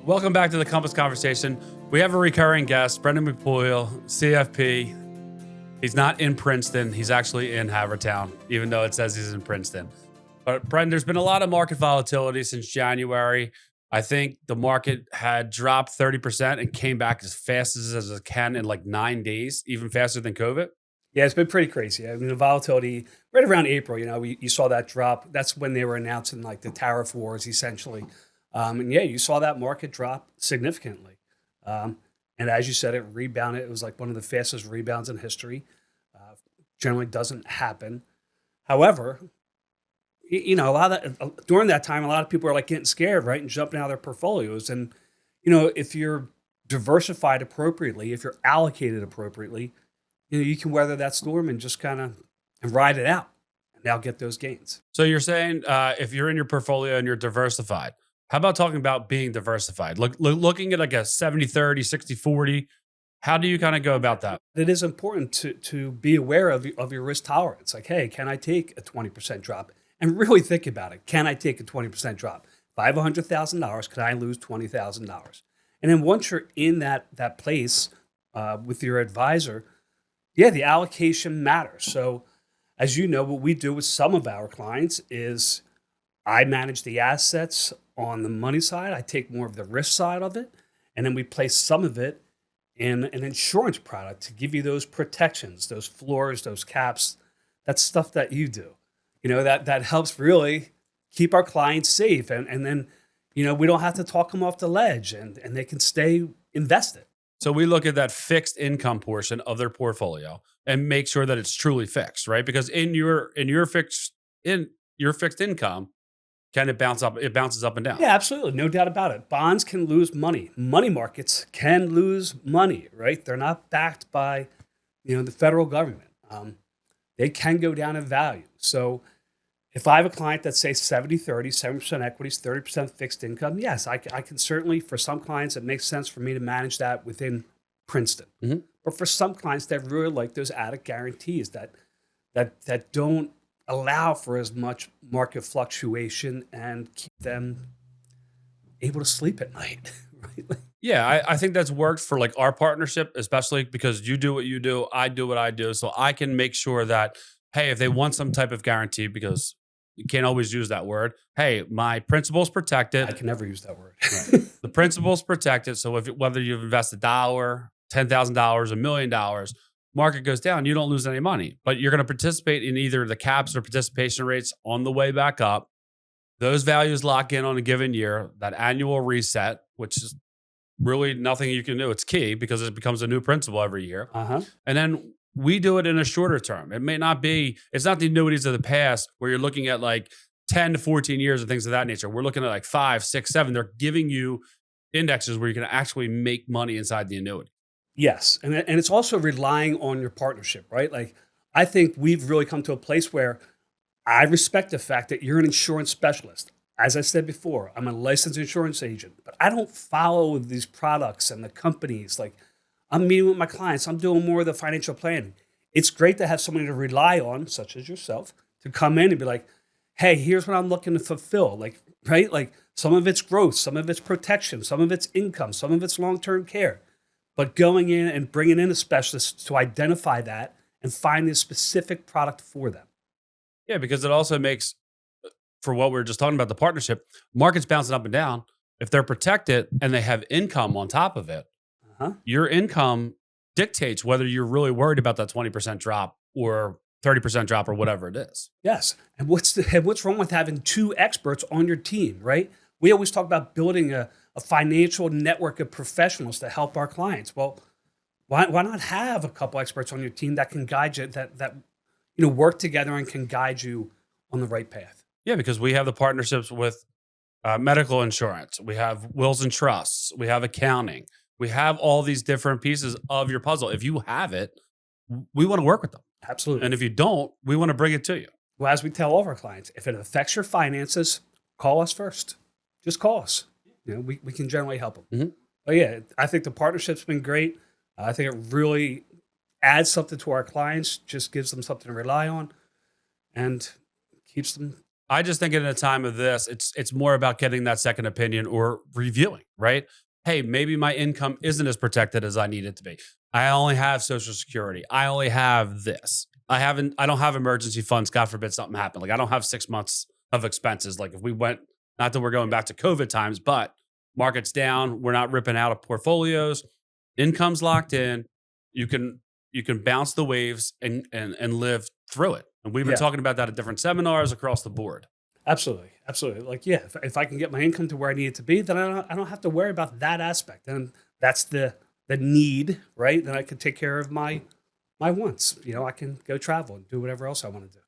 Welcome back to the Compass Conversation. We have a recurring guest, Brendon McPoyle, CFP. He's not in Princeton. He's actually in Havertown, even though it says he's in Princeton. But Brendon, there's been a lot of market volatility since January. I think the market had dropped 30% and came back as fast as it can in like 9 days, even faster than COVID. Yeah, it's been pretty crazy. I mean, the volatility right around April, you saw that drop. That's when they were announcing like the tariff wars, essentially. And yeah, you saw that market drop significantly. And as you said, it rebounded. It was like one of the fastest rebounds in history. Generally doesn't happen. However, a lot of that, during that time, a lot of people are like getting scared, right, and jumping out of their portfolios. And if you're diversified appropriately, if you're allocated appropriately, you can weather that storm and just kind of ride it out, and now get those gains. So you're saying if you're in your portfolio and you're diversified, how about talking about being diversified? Looking at like a 70-30, 60-40, how do you kind of go about that? It is important to be aware of your risk tolerance. Like, hey, can I take a 20% drop? And really think about it. Can I take a 20% drop? If I have $100,000, can I lose $20,000? And then once you're in that place with your advisor, yeah, the allocation matters. So as you know, what we do with some of our clients is I manage the assets on the money side. I take more of the risk side of it. And then we place some of it in an insurance product to give you those protections, those floors, those caps. That's stuff that you do. That helps really keep our clients safe. And then, we don't have to talk them off the ledge, and they can stay invested. So we look at that fixed income portion of their portfolio and make sure that it's truly fixed, right? Because in your fixed income, can it bounce up? It bounces up and down. Yeah, absolutely. No doubt about it. Bonds can lose money. Money markets can lose money, right? They're not backed by, the federal government. They can go down in value. So if I have a client that's say 70-30, 70% equities, 30% fixed income, yes, I can certainly, for some clients, it makes sense for me to manage that within Princeton. Mm-hmm. But for some clients that really like those added guarantees that don't allow for as much market fluctuation and keep them able to sleep at night. Right? Yeah, I think that's worked for like our partnership, especially because you do what you do, I do what I do. So I can make sure that, hey, if they want some type of guarantee, because you can't always use that word. Hey, my principal's protected. I can never use that word. Right. The principal's protected. So whether you've invested $1, $10,000, $1 million, market goes down, you don't lose any money. But you're going to participate in either the caps or participation rates on the way back up. Those values lock in on a given year. That annual reset, which is really nothing you can do. It's key because it becomes a new principal every year. Uh-huh. And then we do it in a shorter term. It's not the annuities of the past where you're looking at like 10 to 14 years and things of that nature. We're looking at like 5, 6, 7. They're giving you indexes where you can actually make money inside the annuity. Yes. And it's also relying on your partnership, right? Like, I think we've really come to a place where I respect the fact that you're an insurance specialist. As I said before, I'm a licensed insurance agent, but I don't follow these products and the companies. Like, I'm meeting with my clients. I'm doing more of the financial planning. It's great to have somebody to rely on, such as yourself, to come in and be like, hey, here's what I'm looking to fulfill. Like, right? Like, some of it's growth, some of it's protection, some of it's income, some of it's long-term care. But going in and bringing in a specialist to identify that and find a specific product for them. Yeah, because it also makes, for what we were just talking about, the partnership, markets bouncing up and down. If they're protected and they have income on top of it, your income dictates whether you're really worried about that 20% drop or 30% drop or whatever it is. Yes. And what's wrong with having two experts on your team, right? We always talk about building a financial network of professionals to help our clients. Well, why not have a couple experts on your team that can guide you, that work together and can guide you on the right path? Yeah, because we have the partnerships with medical insurance. We have wills and trusts. We have accounting. We have all these different pieces of your puzzle. If you have it, we want to work with them. Absolutely. And if you don't, we want to bring it to you. Well, as we tell all of our clients, if it affects your finances, call us first. Just call us. We can generally help them. Mm-hmm. But yeah, I think the partnership's been great. I think it really adds something to our clients, just gives them something to rely on, and keeps them I just think in a time of this, it's more about getting that second opinion or reviewing, right? Hey, maybe my income isn't as protected as I need it to be. I only have Social Security. I only have this. I don't have emergency funds. God forbid something happened. Like I don't have 6 months of expenses. Like if we went, not that we're going back to COVID times, but market's down, we're not ripping out of portfolios, income's locked in. You can bounce the waves and live through it. And we've been Yeah, talking about that at different seminars across the board. absolutely, absolutely. Like, yeah, if I can get my income to where I need it to be, then I don't have to worry about that aspect. And that's the need, right? Then I can take care of my wants. You know, I can go travel and do whatever else I want to do.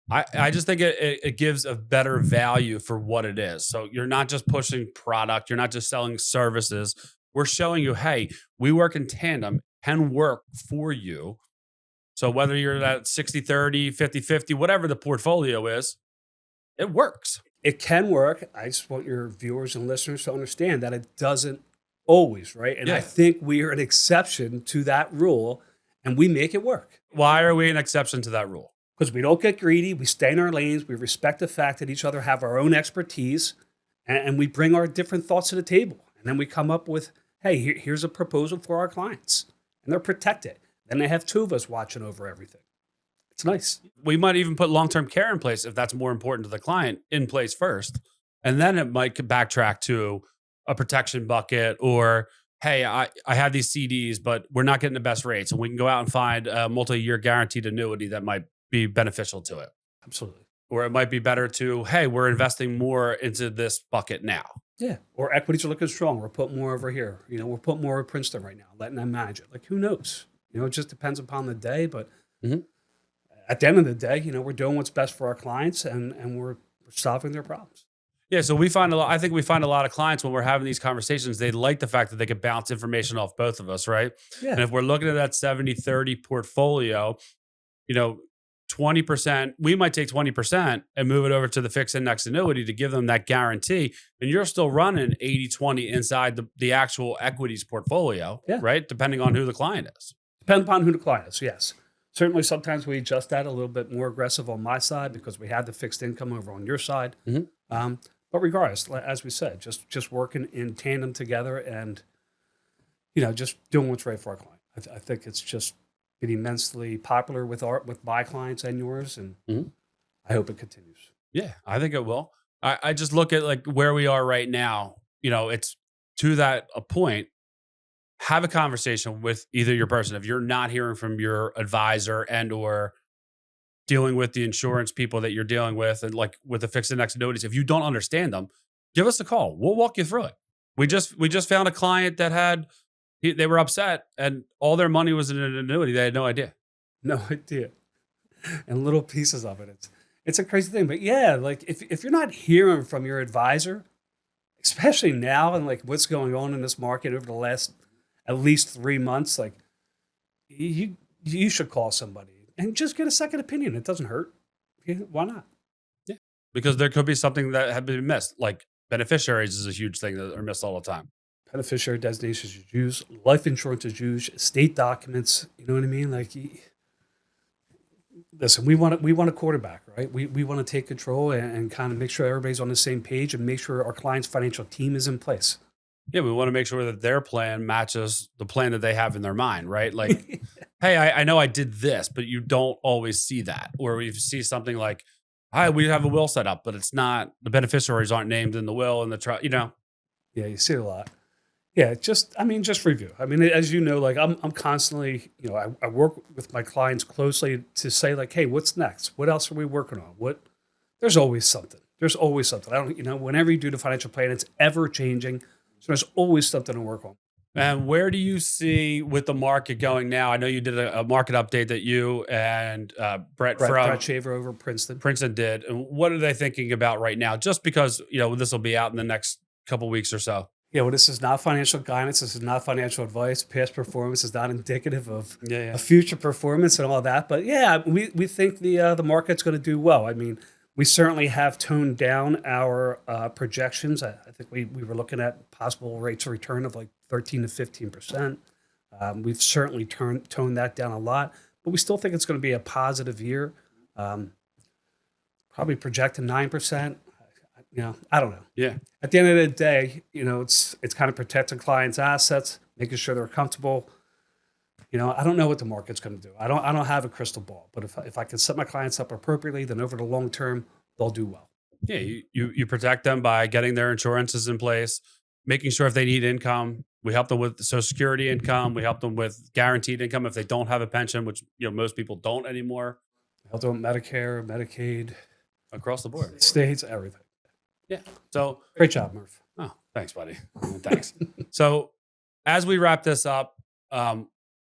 I just think it gives a better value for what it is. So you're not just pushing product, you're not just selling services. We're showing you, hey, we work in tandem, can work for you. So whether you're at 60-30, 50-50, whatever the portfolio is, it works. It can work. I just want your viewers and listeners to understand that it doesn't always, right? And I Yeah. think we are an exception to that rule, and we make it work. Why are we an exception to that rule? Because we don't get greedy, we stay in our lanes, we respect the fact that each other have our own expertise, and we bring our different thoughts to the table. And then we come up with, hey, here's a proposal for our clients. And they're protected. Then they have two of us watching over everything. It's nice. We might even put long-term care in place if that's more important to the client in place first. And then it might backtrack to a protection bucket or, hey, I have these CDs, but we're not getting the best rates. And we can go out and find a multi-year guaranteed annuity that might be beneficial to it. Absolutely. Or it might be better to, hey, we're investing more into this bucket now. Yeah. Or equities are looking strong. We're putting more over here. You know, we're putting more at Princeton right now, letting them manage it. Like, who knows? You know, it just depends upon the day. But at the end of the day, you know, we're doing what's best for our clients and we're solving their problems. Yeah, so I think we find a lot of clients when we're having these conversations, they like the fact that they could bounce information off both of us, right? Yeah. And if we're looking at that 70-30 portfolio, you know, 20%, we might take 20% and move it over to the fixed index annuity to give them that guarantee. And you're still running 80-20 inside the actual equities portfolio, Yeah. right? Depending on who the client is. Depends upon who the client is, yes. Certainly, sometimes we adjust that a little bit more aggressive on my side because we had the fixed income over on your side. But regardless, as we said, just working in tandem together and, you know, just doing what's right for our client. I think it's just been immensely popular with my clients and yours, and I hope it continues. Yeah, I think it will. I just look at like where we are right now. You know, it's to that a point. Have a conversation with either your person. If you're not hearing from your advisor and or dealing with the insurance people that you're dealing with and like with the fixed index annuities, if you don't understand them, give us a call. We'll walk you through it. We just found a client that they were upset and all their money was in an annuity. They had no idea. No idea. And little pieces of it. It's a crazy thing. But yeah, like if you're not hearing from your advisor, especially now and like what's going on in this market over the last at least 3 months, like you should call somebody and just get a second opinion. It doesn't hurt. Yeah, why not? Yeah. Because there could be something that had been missed. Like beneficiaries is a huge thing that are missed all the time. Beneficiary designations is used, life insurance is used, estate documents. You know what I mean? Like, listen, we want a quarterback, right? We want to take control and kind of make sure everybody's on the same page and make sure our client's financial team is in place. Yeah, we want to make sure that their plan matches the plan that they have in their mind, right? Like, hey, I know I did this, but you don't always see that. Or we see something like, hi, we have a will set up, but it's not, the beneficiaries aren't named in the will and the trust, you know? Yeah, you see it a lot. Yeah, just review. I mean, as you know, like I'm constantly, you know, I work with my clients closely to say like, hey, what's next? What else are we working on? There's always something. There's always something. I don't, you know, whenever you do the financial plan, it's ever changing. So there's always something to work on. And where do you see with the market going now? I know you did a market update that you and Brett Shaver over Princeton did. And what are they thinking about right now? Just because, you know, this will be out in the next couple weeks or so. Yeah, well, this is not financial guidance. This is not financial advice. Past performance is not indicative of a future performance and all that. But yeah, we think the market's going to do well. I mean, we certainly have toned down our projections. I think we were looking at possible rates of return of like 13 to 15%. We've certainly toned that down a lot, but we still think it's going to be a positive year. probably projecting 9%. I don't know. Yeah. At the end of the day, it's kind of protecting clients' assets, making sure they're comfortable. I don't know what the market's going to do. I don't have a crystal ball, but if I can set my clients up appropriately, then over the long term, they'll do well. Yeah. You protect them by getting their insurances in place, making sure if they need income, we help them with Social Security income. We help them with guaranteed income if they don't have a pension, which most people don't anymore. Help them with Medicare, Medicaid, Across the board. states, everything. Yeah. So Great job, Murph. oh, thanks, buddy. Thanks. So as we wrap this up,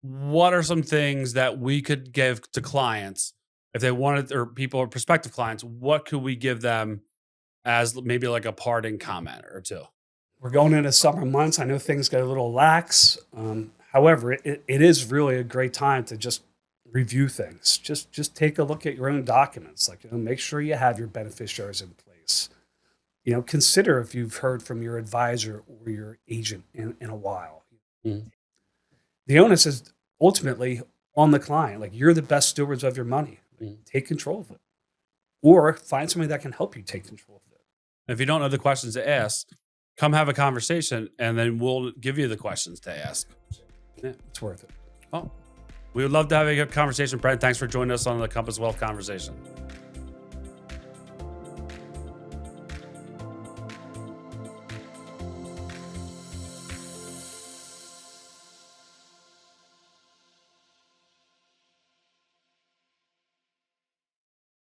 what are some things that we could give to clients if they wanted, or people or prospective clients? What could we give them as maybe like a parting comment or two? We're going into summer months. I know things get a little lax. However, it is really a great time to just review things. Just take a look at your own documents. Make sure you have your beneficiaries in place. Consider if you've heard from your advisor or your agent in a while. Mhm. The onus is ultimately on the client. You're the best stewards of your money. Mhm. Take control of it, or find somebody that can help you take control of it. If you don't know the questions to ask, come have a conversation and then we'll give you the questions to ask. Yeah. It's worth it. Oh, we would love to have a good conversation. Brent, thanks for joining us on the Compass Wealth Conversation.